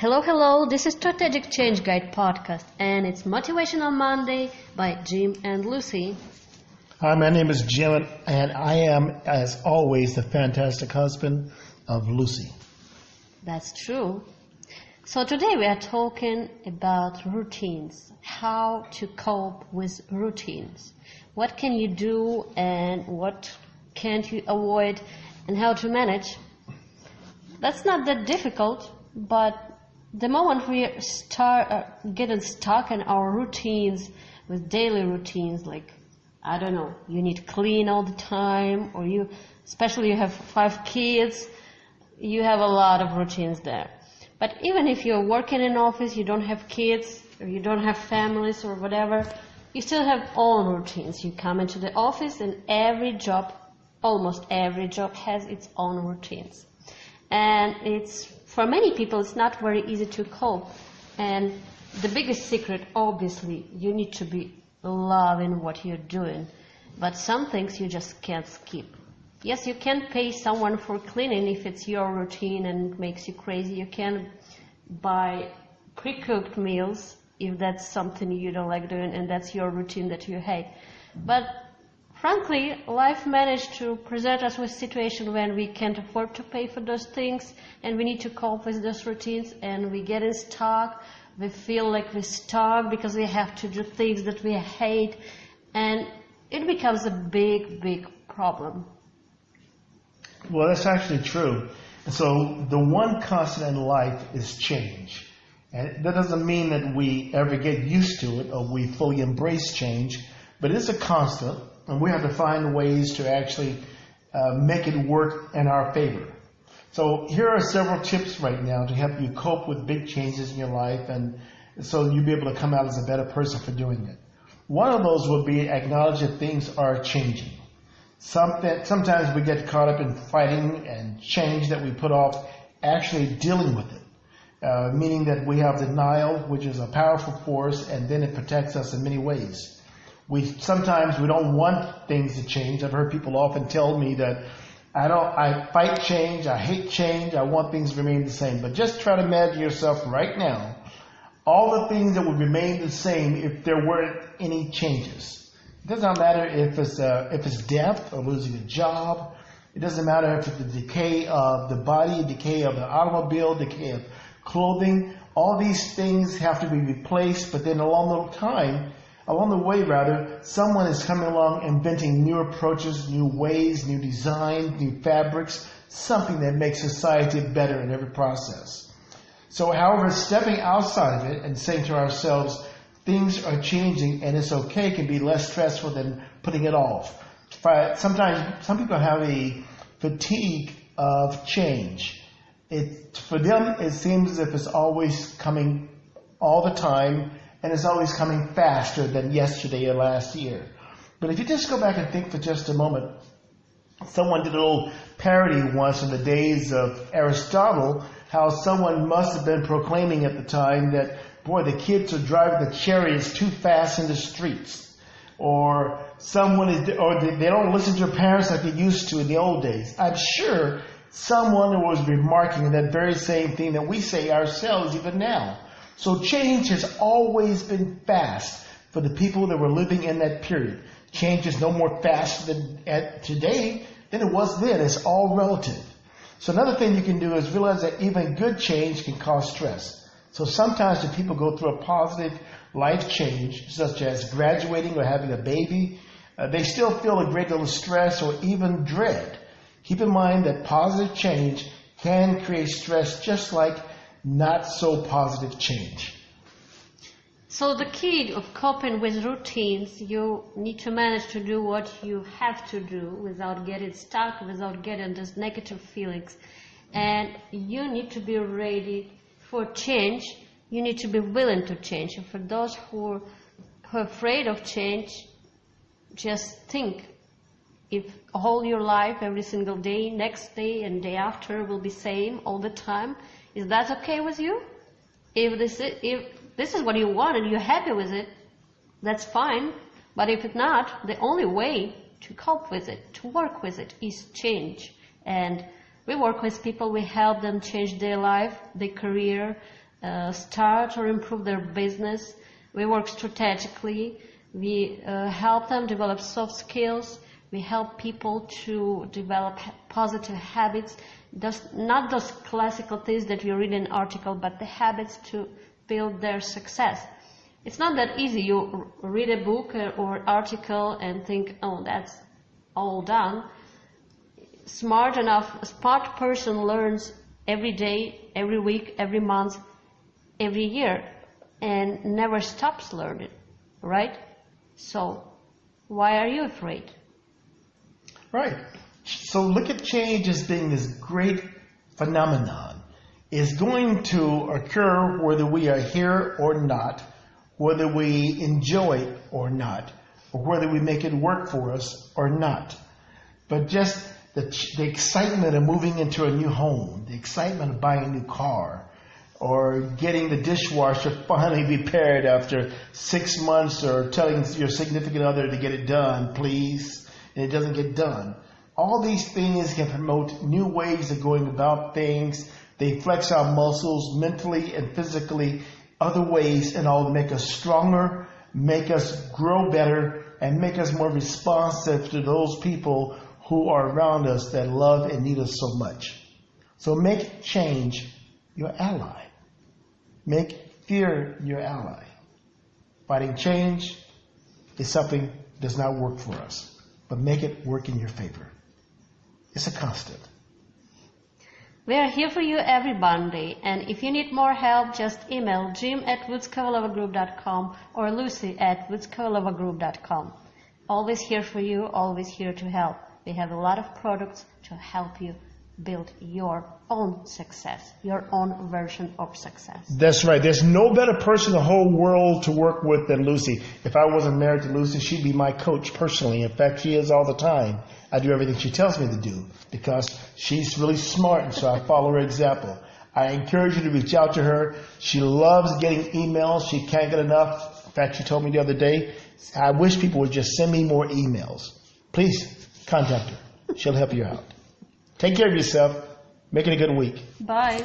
Hello, this is Strategic Change Guide podcast, and it's Motivational Monday by Jim and Lucy. Hi, my name is Jim, and I am, as always, the fantastic husband of Lucy. That's true. So today we are talking about routines, how to cope with routines. What can you do and what can't you avoid and how to manage. That's not that difficult, but the moment we start getting stuck in our routines with daily routines, like, I don't know, you need to clean all the time, or especially you have 5 kids, you have a lot of routines there. But even if you're working in an office, you don't have kids, or you don't have families or whatever, you still have own routines. You come into the office and almost every job has its own routines. And for many people, it's not very easy to cope. And the biggest secret, obviously, you need to be loving what you're doing. But some things you just can't skip. Yes, you can pay someone for cleaning if it's your routine and it makes you crazy. You can buy pre-cooked meals if that's something you don't like doing and that's your routine that you hate. But frankly, life managed to present us with situations when we can't afford to pay for those things and we need to cope with those routines and we get stuck. We feel like we're stuck because we have to do things that we hate, and it becomes a big problem. Well, that's actually true. So the one constant in life is change. And that doesn't mean that we ever get used to it or we fully embrace change, but it's a constant, and we have to find ways to actually make it work in our favor. So here are several tips right now to help you cope with big changes in your life, and so you'll be able to come out as a better person for doing it. One of those would be acknowledge that things are changing. Sometimes we get caught up in fighting and change that we put off actually dealing with it, meaning that we have denial, which is a powerful force, and then it protects us in many ways. Sometimes we don't want things to change. I've heard people often tell me that I fight change, I hate change, I want things to remain the same. But just try to imagine yourself right now, all the things that would remain the same if there weren't any changes. It doesn't matter if it's death or losing a job. It doesn't matter if it's the decay of the body, decay of the automobile, decay of clothing. All these things have to be replaced, but then along the way, someone is coming along inventing new approaches, new ways, new designs, new fabrics, something that makes society better in every process. So, however, stepping outside of it and saying to ourselves, things are changing and it's okay, can be less stressful than putting it off. Sometimes some people have a fatigue of change. For them, it seems as if it's always coming all the time, and it's always coming faster than yesterday or last year. But if you just go back and think for just a moment, someone did a little parody once in the days of Aristotle, how someone must have been proclaiming at the time that, boy, the kids are driving the chariots too fast in the streets. Or they don't listen to their parents like they used to in the old days. I'm sure someone was remarking that very same thing that we say ourselves even now. So change has always been fast for the people that were living in that period. Change is no more fast today than it was then. It's all relative. So another thing you can do is realize that even good change can cause stress. So sometimes when people go through a positive life change, such as graduating or having a baby, they still feel a great deal of stress or even dread. Keep in mind that positive change can create stress just like not so positive change. So the key of coping with routines, you need to manage to do what you have to do without getting stuck, without getting those negative feelings. And you need to be ready for change. You need to be willing to change. And for those who are afraid of change, just think, if all your life, every single day, next day and day after will be same all the time, is that okay with you? If this is what you want and you're happy with it, that's fine. But if it's not, the only way to cope with it, to work with it, is change. And we work with people, we help them change their life, their career, start or improve their business. We work strategically. We help them develop soft skills. We help people to develop positive habits. Not those classical things that you read in an article, but the habits to build their success. It's not that easy. You read a book or article and think, oh, that's all done. A smart person learns every day, every week, every month, every year, and never stops learning, right? So why are you afraid? Right. So look at change as being this great phenomenon. It's going to occur whether we are here or not, whether we enjoy it or not, or whether we make it work for us or not. But just the excitement of moving into a new home, the excitement of buying a new car, or getting the dishwasher finally repaired after 6 months, or telling your significant other to get it done, please, and it doesn't get done. All these things can promote new ways of going about things. They flex our muscles mentally and physically, other ways, and all to make us stronger, make us grow better, and make us more responsive to those people who are around us that love and need us so much. So make change your ally. Make fear your ally. Fighting change is something that does not work for us, but make it work in your favor. It's a constant. We are here for you every Monday, and if you need more help, just email jim@woodskovalova.group.com or lucy@woodskovalova.group.com. Always here for you, always here to help. We have a lot of products to help you build your own success, your own version of success. That's right. There's no better person in the whole world to work with than Lucy. If I wasn't married to Lucy, she'd be my coach personally. In fact, she is all the time. I do everything she tells me to do because she's really smart, and so I follow her example. I encourage you to reach out to her. She loves getting emails. She can't get enough. In fact, she told me the other day, I wish people would just send me more emails. Please contact her. She'll help you out. Take care of yourself. Make it a good week. Bye.